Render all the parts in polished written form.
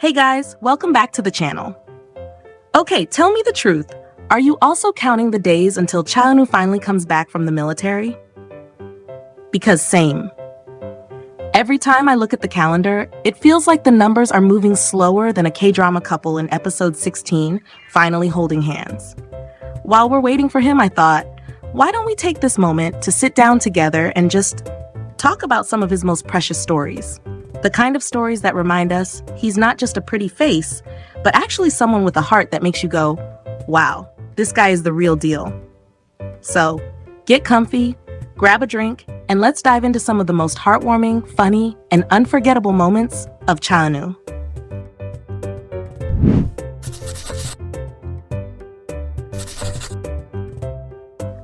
Hey guys, welcome back to the channel. Okay, tell me the truth. Are you also counting the days until Chaeun-woo finally comes back from the military? Because same. Every time I look at the calendar, it feels like the numbers are moving slower than a K-drama couple in episode 16 finally holding hands. While we're waiting for him, I thought, why don't we take this moment to sit down together and just talk about some of his most precious stories? The kind of stories that remind us he's not just a pretty face, but actually someone with a heart that makes you go, wow, this guy is the real deal. So, get comfy, grab a drink, and let's dive into some of the most heartwarming, funny, and unforgettable moments of Chaeun-woo.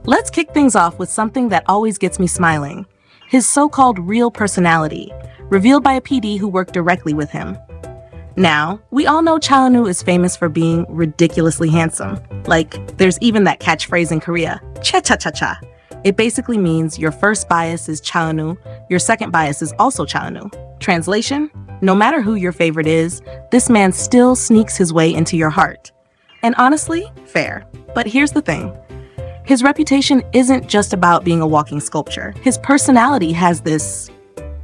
Let's kick things off with something that always gets me smiling, his so-called real personality, revealed by a PD who worked directly with him. Now, we all know Chaeun-woo is famous for being ridiculously handsome. Like, there's even that catchphrase in Korea, cha-cha-cha-cha. It basically means your first bias is Chaeun-woo, your second bias is also Chaeun-woo. Translation? No matter who your favorite is, this man still sneaks his way into your heart. And honestly, fair. But here's the thing. His reputation isn't just about being a walking sculpture. His personality has this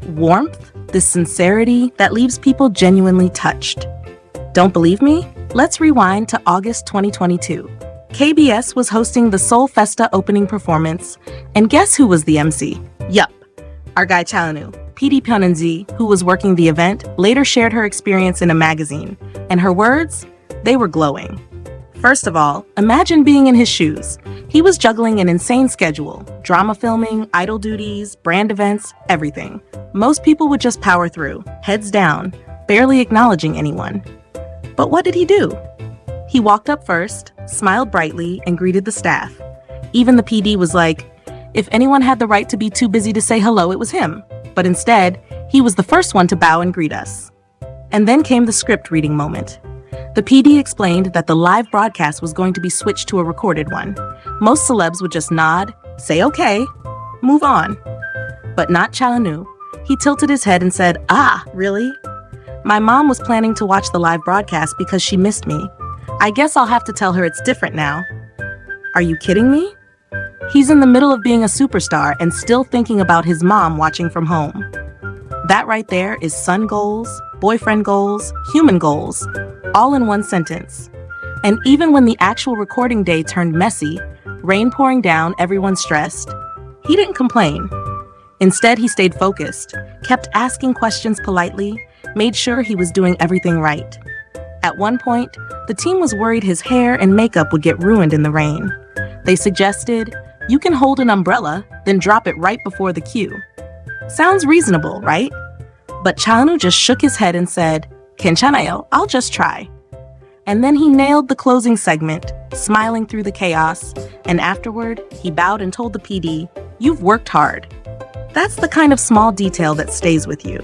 warmth, this sincerity that leaves people genuinely touched. Don't believe me? Let's rewind to August 2022. KBS was hosting the Seoul Festa opening performance, and guess who was the MC? Yup, our guy Chaeun-woo. PD Pyeonji, who was working the event, later shared her experience in a magazine, and her words? They were glowing. First of all, imagine being in his shoes. He was juggling an insane schedule, drama filming, idol duties, brand events, everything. Most people would just power through, heads down, barely acknowledging anyone. But what did he do? He walked up first, smiled brightly, and greeted the staff. Even the PD was like, if anyone had the right to be too busy to say hello, it was him. But instead, he was the first one to bow and greet us. And then came the script reading moment. The PD explained that the live broadcast was going to be switched to a recorded one. Most celebs would just nod, say okay, move on. But not Chaeun-woo. He tilted his head and said, "Ah, really? My mom was planning to watch the live broadcast because she missed me. I guess I'll have to tell her it's different now." Are you kidding me? He's in the middle of being a superstar and still thinking about his mom watching from home. That right there is son goals, boyfriend goals, human goals, all in one sentence. And even when the actual recording day turned messy, rain pouring down, everyone stressed, he didn't complain. Instead, he stayed focused, kept asking questions politely, made sure he was doing everything right. At one point, the team was worried his hair and makeup would get ruined in the rain. They suggested, you can hold an umbrella, then drop it right before the cue. Sounds reasonable, right? But Chaeun-woo just shook his head and said, 괜찮아요, I'll just try. And then he nailed the closing segment, smiling through the chaos, and afterward, he bowed and told the PD, you've worked hard. That's the kind of small detail that stays with you.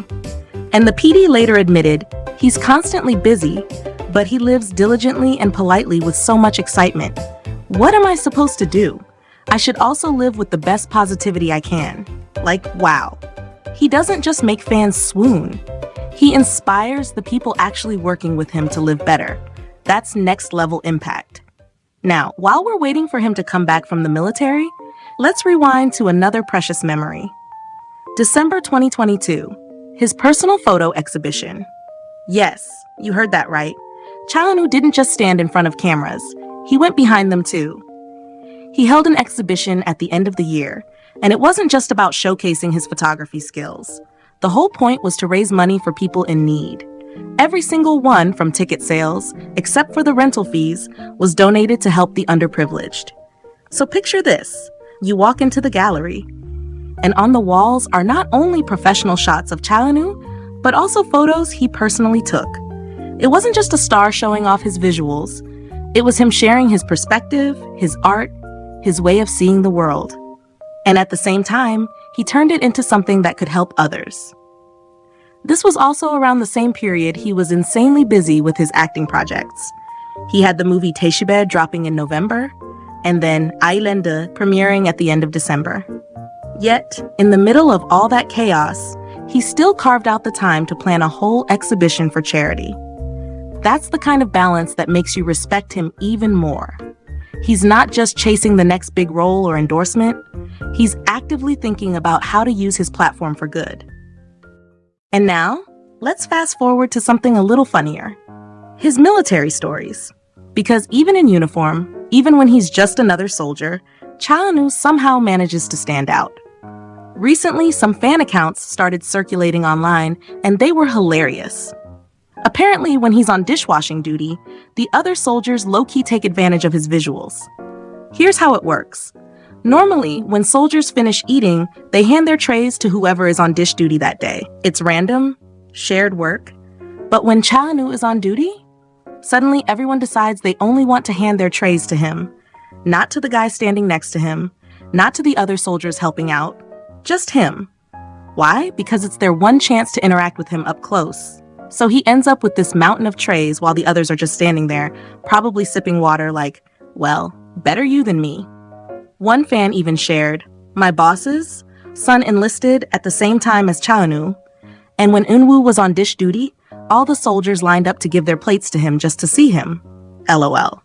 And the PD later admitted, he's constantly busy, but he lives diligently and politely with so much excitement. What am I supposed to do? I should also live with the best positivity I can. Like, wow. He doesn't just make fans swoon. He inspires the people actually working with him to live better. That's next level impact. Now, while we're waiting for him to come back from the military, let's rewind to another precious memory. December 2022, his personal photo exhibition. Yes, you heard that right. Chaeun-woo didn't just stand in front of cameras. He went behind them too. He held an exhibition at the end of the year, and it wasn't just about showcasing his photography skills. The whole point was to raise money for people in need. Every single one from ticket sales, except for the rental fees, was donated to help the underprivileged. So picture this. You walk into the gallery, and on the walls are not only professional shots of Chaeun-woo, but also photos he personally took. It wasn't just a star showing off his visuals. It was him sharing his perspective, his art, his way of seeing the world. And at the same time, he turned it into something that could help others. This was also around the same period he was insanely busy with his acting projects. He had the movie Charitable dropping in November, and then Islände premiering at the end of December. Yet, in the middle of all that chaos, he still carved out the time to plan a whole exhibition for charity. That's the kind of balance that makes you respect him even more. He's not just chasing the next big role or endorsement, he's actively thinking about how to use his platform for good. And now, let's fast forward to something a little funnier. His military stories. Because even in uniform, even when he's just another soldier, Cha Eun-woo somehow manages to stand out. Recently, some fan accounts started circulating online, and they were hilarious. Apparently, when he's on dishwashing duty, the other soldiers low-key take advantage of his visuals. Here's how it works. Normally, when soldiers finish eating, they hand their trays to whoever is on dish duty that day. It's random, shared work. But when Cha Eun-woo is on duty, suddenly everyone decides they only want to hand their trays to him. Not to the guy standing next to him, not to the other soldiers helping out, just him. Why? Because it's their one chance to interact with him up close. So he ends up with this mountain of trays while the others are just standing there, probably sipping water like, well, better you than me. One fan even shared, my boss's son enlisted at the same time as Cha Eun-woo, and when Eun Woo was on dish duty, all the soldiers lined up to give their plates to him just to see him. LOL.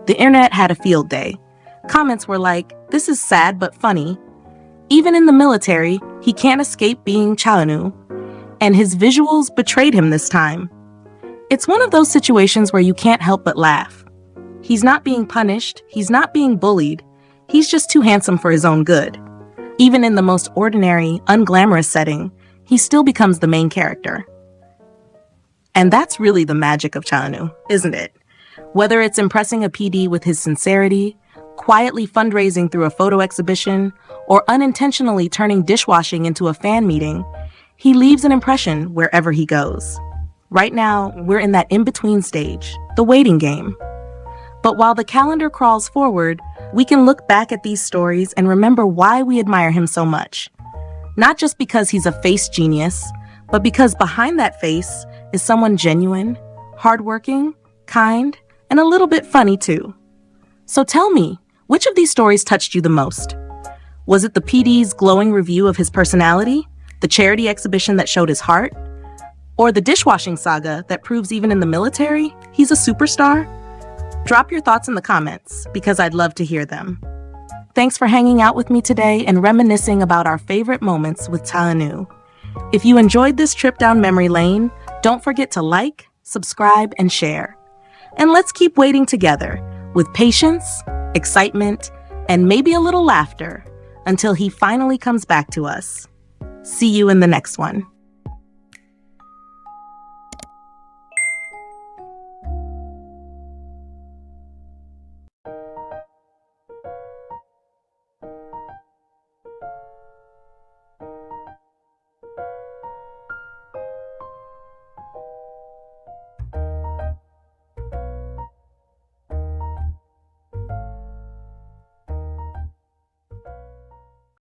The internet had a field day. Comments were like, this is sad but funny. Even in the military, he can't escape being Cha Eun-woo, and his visuals betrayed him this time. It's one of those situations where you can't help but laugh. He's not being punished, he's not being bullied, he's just too handsome for his own good. Even in the most ordinary, unglamorous setting, he still becomes the main character. And that's really the magic of Cha Eun-woo, isn't it? Whether it's impressing a PD with his sincerity, quietly fundraising through a photo exhibition, or unintentionally turning dishwashing into a fan meeting, he leaves an impression wherever he goes. Right now, we're in that in-between stage, the waiting game. But while the calendar crawls forward, we can look back at these stories and remember why we admire him so much. Not just because he's a face genius, but because behind that face is someone genuine, hardworking, kind, and a little bit funny too. So tell me, which of these stories touched you the most? Was it the PD's glowing review of his personality, the charity exhibition that showed his heart, or the dishwashing saga that proves even in the military, he's a superstar? Drop your thoughts in the comments, because I'd love to hear them. Thanks for hanging out with me today and reminiscing about our favorite moments with Cha Eun-woo. If you enjoyed this trip down memory lane, don't forget to like, subscribe, and share. And let's keep waiting together, with patience, excitement, and maybe a little laughter, until he finally comes back to us. See you in the next one.